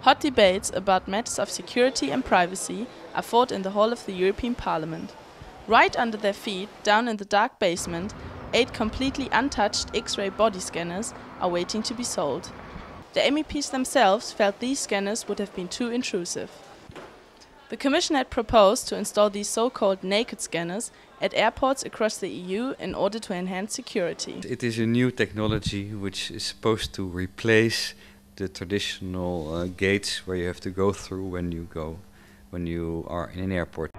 Hot debates about matters of security and privacy are fought in the hall of the European Parliament. Right under their feet, down in the dark basement, 8 completely untouched X-ray body scanners are waiting to be sold. The MEPs themselves felt these scanners would have been too intrusive. The Commission had proposed to install these so-called naked scanners at airports across the EU in order to enhance security. It is a new technology which is supposed to replace the traditional gates where you have to go through when you are in an airport.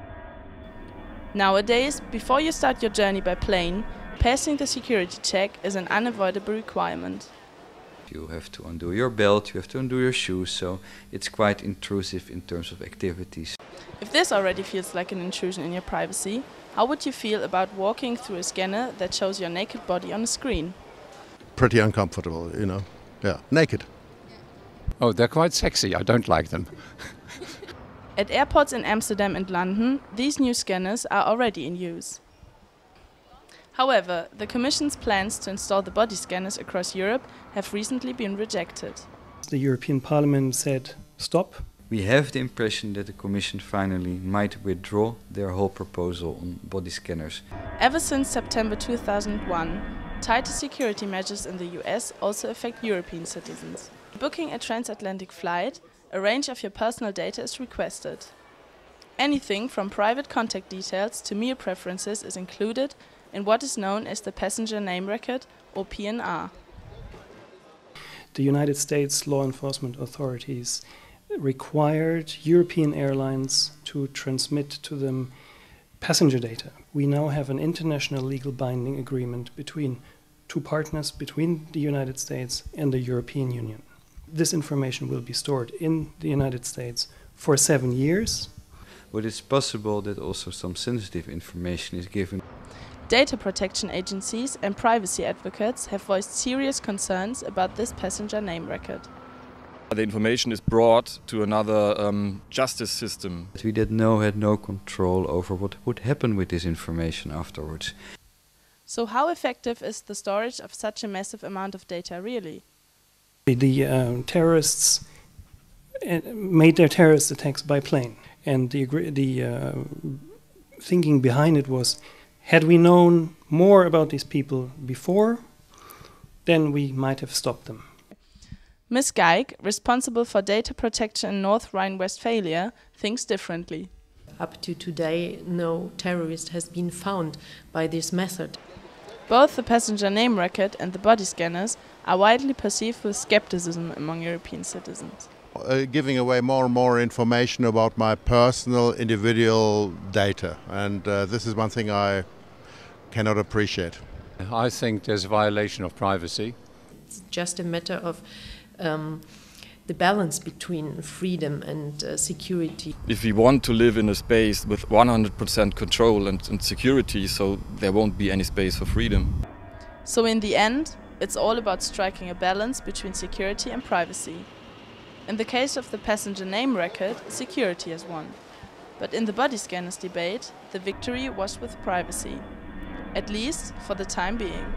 Nowadays, before you start your journey by plane, passing the security check is an unavoidable requirement. You have to undo your belt, you have to undo your shoes, so it's quite intrusive in terms of activities. If this already feels like an intrusion in your privacy, how would you feel about walking through a scanner that shows your naked body on a screen? Pretty uncomfortable, you know. Yeah, naked. Oh, they're quite sexy. I don't like them. At airports in Amsterdam and London, these new scanners are already in use. However, the Commission's plans to install the body scanners across Europe have recently been rejected. The European Parliament said stop. We have the impression that the Commission finally might withdraw their whole proposal on body scanners. Ever since September 2001, tighter security measures in the US also affect European citizens. Booking a transatlantic flight, a range of your personal data is requested. Anything from private contact details to mere preferences is included in what is known as the Passenger Name Record, or PNR. The United States law enforcement authorities required European airlines to transmit to them passenger data. We now have an international legal binding agreement between 2 partners, between the United States and the European Union. This information will be stored in the United States for 7 years. But it's possible that also some sensitive information is given. Data protection agencies and privacy advocates have voiced serious concerns about this passenger name record. The information is brought to another justice system. We had no control over what would happen with this information afterwards. So how effective is the storage of such a massive amount of data really? The terrorists made their terrorist attacks by plane, and the thinking behind it was, had we known more about these people before, then we might have stopped them. Ms. Geig, responsible for data protection in North Rhine-Westphalia, thinks differently. Up to today, no terrorist has been found by this method. Both the passenger name record and the body scanners are widely perceived with skepticism among European citizens. Giving away more and more information about my personal, individual data, and this is one thing I cannot appreciate. I think there's a violation of privacy. It's just a matter of the balance between freedom and security. If we want to live in a space with 100% control and security, so there won't be any space for freedom. So in the end, it's all about striking a balance between security and privacy. In the case of the passenger name record, security has won. But in the body scanners debate, the victory was with privacy. At least for the time being.